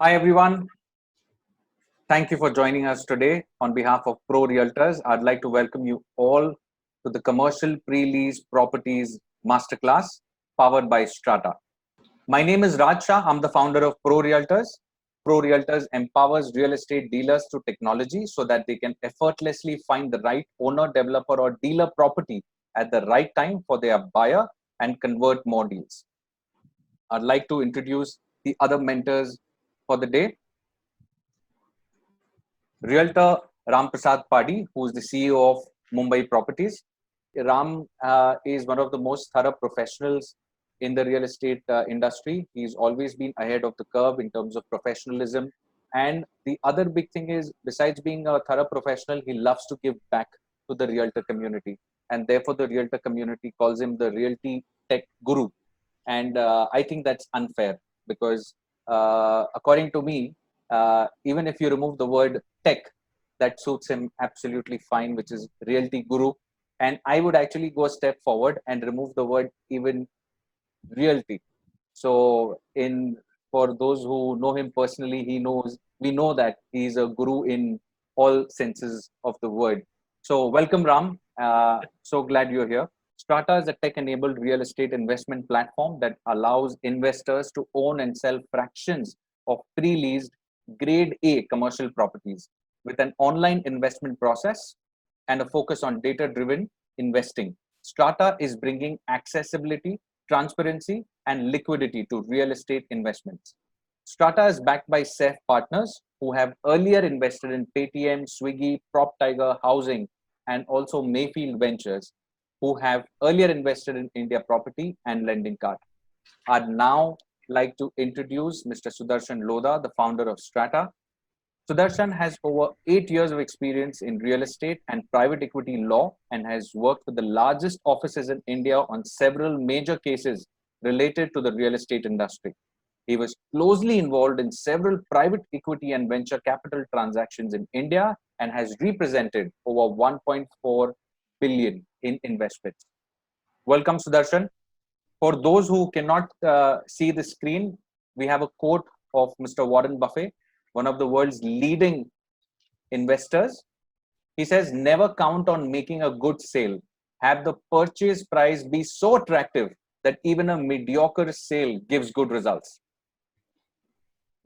Hi everyone, thank you for joining us today. On behalf of Pro Realtors, I'd like to welcome you all to the Commercial Pre-Lease Properties Masterclass powered by Strata. My name is Raj Shah. I'm the founder of Pro Realtors. Pro Realtors empowers real estate dealers through technology so that they can effortlessly find the right owner, developer, or dealer property at the right time for their buyer and convert more deals. I'd like to introduce the other mentors for the day. Realtor Ram Prasad Padi, who is the CEO of Mumbai Properties. Ram is one of the most thorough professionals in the real estate industry. He's always been ahead of the curve in terms of professionalism. And the other big thing is, besides being a thorough professional, he loves to give back to the realtor community. And therefore, the realtor community calls him the Realty Tech Guru. And I think that's unfair because, according to me, even if you remove the word tech, that suits him absolutely fine, which is Realty Guru. And I would actually go a step forward and remove the word even realty. So, in for those who know him personally, we know that he's a guru in all senses of the word. So, welcome, Ram. So glad you're here. Strata is a tech-enabled real estate investment platform that allows investors to own and sell fractions of pre-leased Grade A commercial properties with an online investment process and a focus on data-driven investing. Strata is bringing accessibility, transparency, and liquidity to real estate investments. Strata is backed by SEF partners who have earlier invested in Paytm, Swiggy, PropTiger Housing, and also Mayfield Ventures, who have earlier invested in India Property and Lending Card. I'd now like to introduce Mr. Sudarshan Lodha, the founder of Strata. Sudarshan has over 8 years of experience in real estate and private equity law and has worked with the largest offices in India on several major cases related to the real estate industry. He was closely involved in several private equity and venture capital transactions in India and has represented over 1.4 billion in investments. Welcome, Sudarshan. For those who cannot see the screen, we have a quote of Mr. Warren Buffett, one of the world's leading investors. He says, never count on making a good sale. Have the purchase price be so attractive that even a mediocre sale gives good results.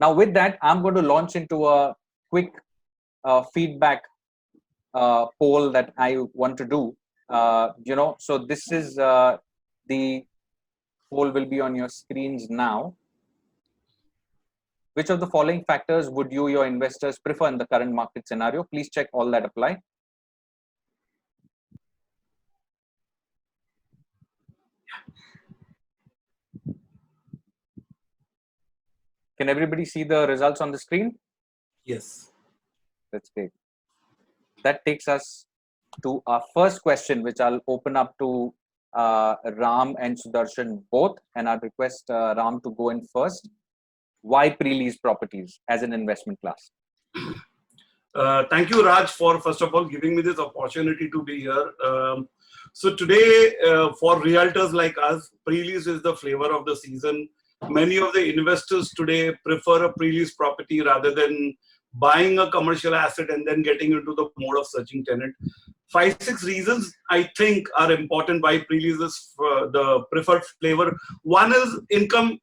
Now, with that, I'm going to launch into a quick feedback poll that I want to do. So this is the poll will be on your screens now. Which of the following factors would you, your investors, prefer in the current market scenario? Please check all that apply. Can everybody see the results on the screen? Yes. That's great. That takes us to our first question, which I'll open up to Ram and Sudarshan both. And I'd request Ram to go in first. Why pre-lease properties as an investment class? Thank you, Raj, for first of all giving me this opportunity to be here. So today, for realtors like us, pre-lease is the flavor of the season. Many of the investors today prefer a pre-lease property rather than buying a commercial asset and then getting into the mode of searching tenant. 5-6 reasons I think are important why pre-lease is the preferred flavor. One is income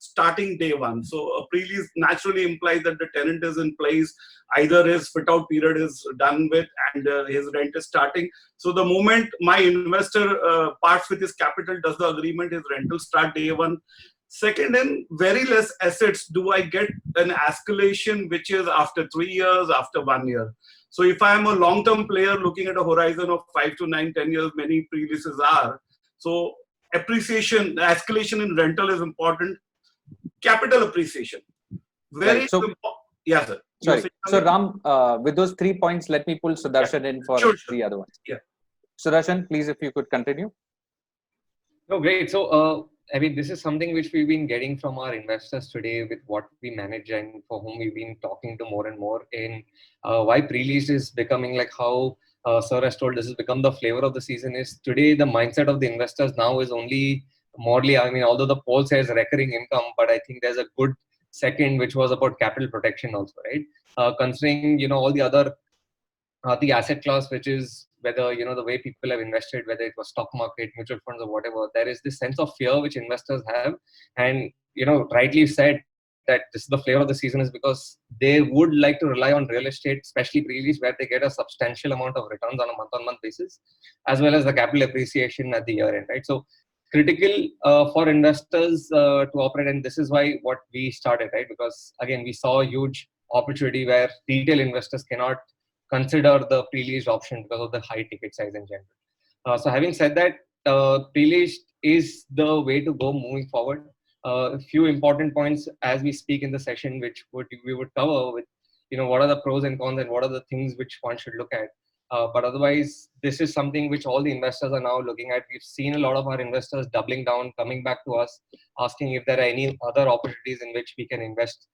starting day one. So a pre-lease naturally implies that the tenant is in place, either his fit-out period is done with and his rent is starting. So the moment my investor parts with his capital, does the agreement, his rental start day one. Second, in very less assets, do I get an escalation which is after 3 years, after 1 year. So if I am a long-term player looking at a horizon of 5 to 9, 10 years, many pre-leases are. So appreciation, escalation in rental is important. Capital appreciation. Very right. So, yeah, sir. Sorry. So Ram, with those 3 points, let me pull Sudarshan in for sure. the other ones. Yeah. Sudarshan, please, if you could continue. No, great. So, I mean, this is something which we've been getting from our investors today with what we manage and for whom we've been talking to more and more in why pre-lease is becoming like how Sir has told, this has become the flavor of the season. Is today the mindset of the investors now is only morely, I mean, although the poll says recurring income, but I think there's a good second, which was about capital protection also, right? Considering, all the other, the asset class, which is whether, the way people have invested, whether it was stock market, mutual funds or whatever, there is this sense of fear which investors have. And, rightly said that this is the flavor of the season is because they would like to rely on real estate, especially pre-lease, where they get a substantial amount of returns on a month-on-month basis, as well as the capital appreciation at the year end, right? So critical for investors to operate, and this is why what we started, right? Because again, we saw a huge opportunity where retail investors cannot consider the pre-leased option because of the high ticket size in general. So having said that, pre-leased is the way to go moving forward. A few important points as we speak in the session, which we would cover with, what are the pros and cons and what are the things which one should look at. But otherwise, this is something which all the investors are now looking at. We've seen a lot of our investors doubling down, coming back to us, asking if there are any other opportunities in which we can invest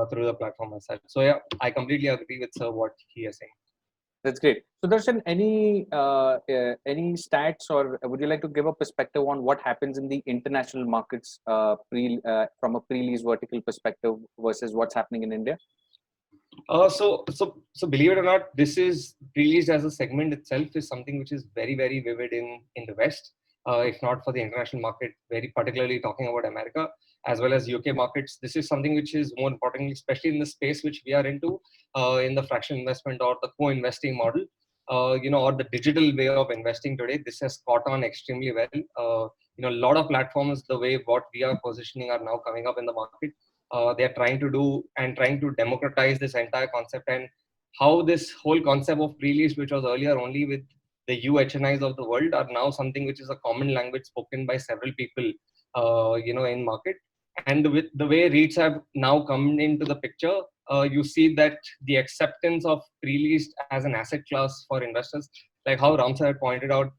through the platform as such. So yeah, I completely agree with Sir what he is saying. That's great. So, Darshan, any stats, or would you like to give a perspective on what happens in the international markets from a pre-lease vertical perspective versus what's happening in India? So believe it or not, this is pre-leased as a segment itself is something which is very, very vivid in the West, if not for the international market, very particularly talking about America as well as UK markets. This is something which is more importantly, especially in the space which we are into, in the fractional investment or the co-investing model, or the digital way of investing today. This has caught on extremely well. A lot of platforms, the way what we are positioning are now coming up in the market. They are trying to democratize this entire concept, and how this whole concept of pre-lease, which was earlier only with the UHNIs of the world, are now something which is a common language spoken by several people, in market. And with the way REITs have now come into the picture, you see that the acceptance of pre-leased as an asset class for investors, like how Ram sir pointed out,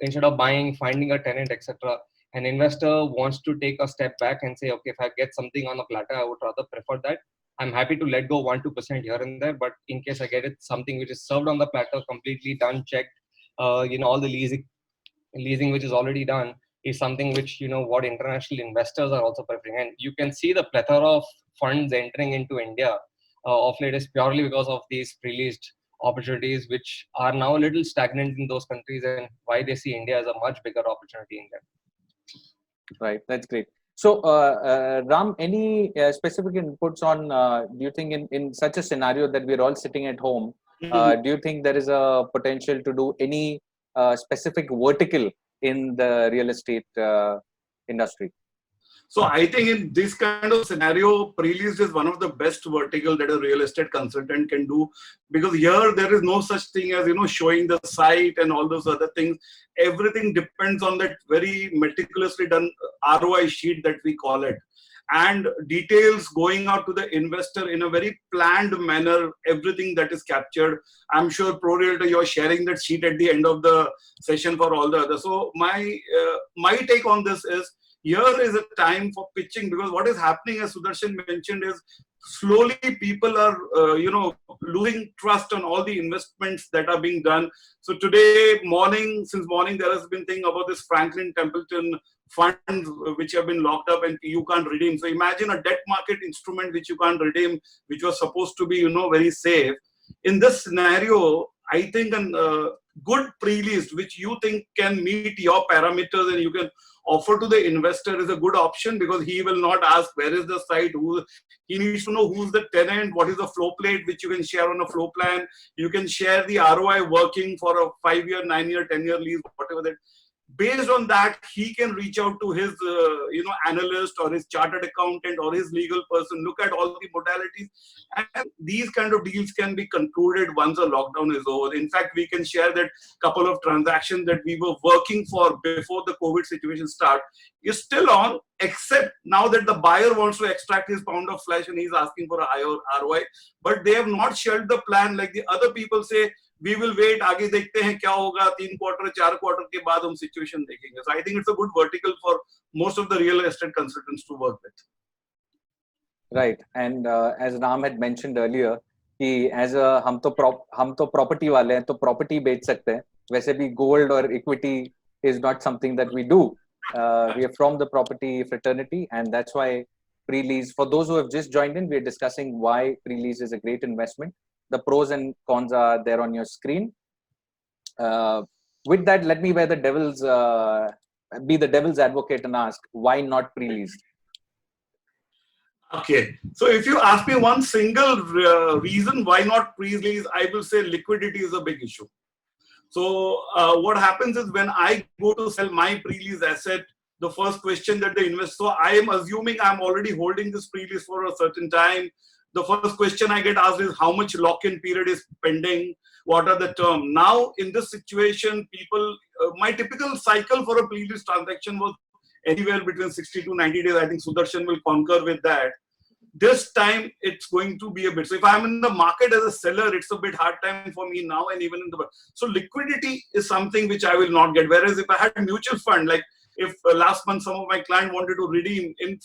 instead of buying, finding a tenant, etc., an investor wants to take a step back and say, okay, if I get something on a platter, I would rather prefer that. I'm happy to let go 1-2% here and there, but in case I get it something which is served on the platter, completely done, checked, all the leasing which is already done is something which, what international investors are also preferring. And you can see the plethora of funds entering into India of late is purely because of these pre-leased opportunities, which are now a little stagnant in those countries, and why they see India as a much bigger opportunity in them. Right, that's great. So, Ram, any specific inputs on, do you think in such a scenario that we're all sitting at home, do you think there is a potential to do any specific vertical in the real estate industry? So I think in this kind of scenario, pre-leased is one of the best vertical that a real estate consultant can do, because here there is no such thing as, showing the site and all those other things. Everything depends on that very meticulously done ROI sheet that we call it, and details going out to the investor in a very planned manner, everything that is captured. I'm sure Pro Realtor, you're sharing that sheet at the end of the session for all the others. So my take on this is, here is a time for pitching, because what is happening, as Sudarshan mentioned, is slowly people are, losing trust on all the investments that are being done. So since morning, there has been thing about this Franklin Templeton funds which have been locked up and you can't redeem. So imagine a debt market instrument which you can't redeem, which was supposed to be, very safe. In this scenario, I think a good pre-leased, which you think can meet your parameters and you can offer to the investor, is a good option, because he will not ask where is the site, he needs to know who's the tenant, what is the flow plate, which you can share on a flow plan. You can share the ROI working for a 5-year, 9-year, 10-year lease, whatever that. Based on that, he can reach out to his, analyst or his chartered accountant or his legal person, look at all the modalities, and these kind of deals can be concluded once the lockdown is over. In fact, we can share that couple of transactions that we were working for before the COVID situation start is still on, except now that the buyer wants to extract his pound of flesh and he's asking for a higher ROI, but they have not shelved the plan like the other people say. We will wait, आगे देखते हैं क्या होगा, 3 quarter 4 quarter के बाद हम situation देखेंगे. So I think it's a good vertical for most of the real estate consultants to work with. Right, and as Ram had mentioned earlier, कि as a हम तो property वाले हैं, तो property बेच सकते हैं. वैसे भी gold or equity is not something that we do. We are from the property fraternity, and that's why pre-lease. For those who have just joined in, we're discussing why pre-lease is a great investment. The pros and cons are there on your screen. With that, let me be the devil's advocate and ask, why not pre-leased? Okay, so if you ask me one single reason why not pre-lease, I will say liquidity is a big issue. So what happens is when I go to sell my pre-lease asset, the first question that the investor, so I am assuming I'm already holding this pre-lease for a certain time. The first question I get asked is how much lock-in period is pending, what are the terms. Now in this situation, people, my typical cycle for a pre-lease transaction was anywhere between 60 to 90 days. I think Sudarshan will concur with that. This time it's going to be a bit. So if I'm in the market as a seller, it's a bit hard time for me now, and even in the, so liquidity is something which I will not get. Whereas if I had a mutual fund, like if last month some of my client wanted to redeem in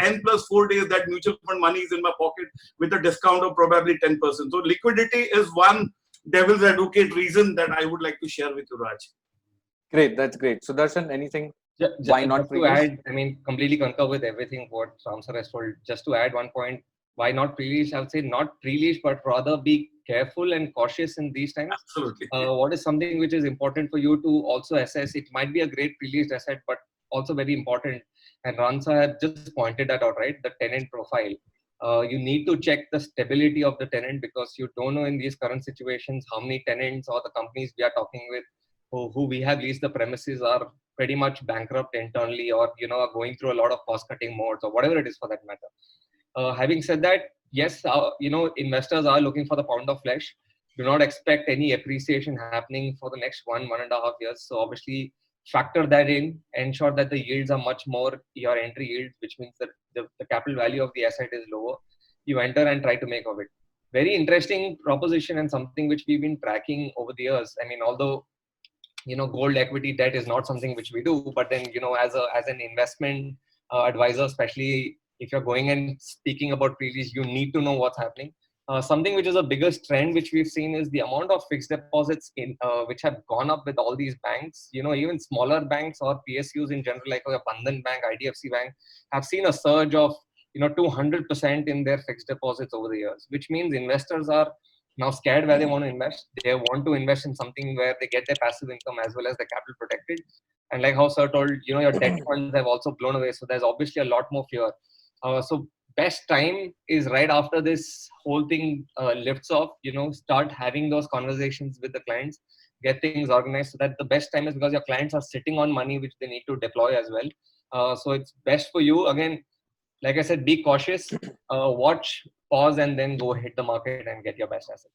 n+4 days, that mutual fund money is in my pocket with a discount of probably 10%. So liquidity is one devil's advocate reason that I would like to share with you, Raj. Great, that's great. Sudarshan, anything? Why not pre-lease? To add, I mean, completely concur with everything what Ram sir has told. Just to add one point, why not pre-lease? I would say not pre-lease, but rather be careful and cautious in these times. Absolutely. What is something which is important for you to also assess? It might be a great pre-leased asset, but also very important. And Ram sir had just pointed that out, right? The tenant profile. You need to check the stability of the tenant, because you don't know in these current situations how many tenants or the companies we are talking with who we have leased the premises are pretty much bankrupt internally, or are going through a lot of cost cutting modes, or whatever it is for that matter. Having said that, yes, investors are looking for the pound of flesh. Do not expect any appreciation happening for the next 1.5 years. So obviously factor that in, ensure that the yields are much more your entry yields, which means that the capital value of the asset is lower. You enter and try to make of it. Very interesting proposition, and something which we've been tracking over the years. I mean, although gold equity debt is not something which we do, but then as an investment advisor, especially if you're going and speaking about pre-lease, you need to know what's happening. Something which is a biggest trend which we've seen is the amount of fixed deposits which have gone up with all these banks. Even smaller banks or PSUs in general, like a Bandhan Bank, IDFC Bank, have seen a surge of 200% in their fixed deposits over the years, which means investors are now scared where they want to invest. They want to invest in something where they get their passive income as well as the capital protected. And like how sir told, your debt funds have also blown away. So there's obviously a lot more fear. So best time is right after this whole thing lifts off. Start having those conversations with the clients, get things organized, so that the best time is because your clients are sitting on money which they need to deploy as well. So it's best for you. Again, like I said, be cautious, watch, pause, and then go hit the market and get your best asset.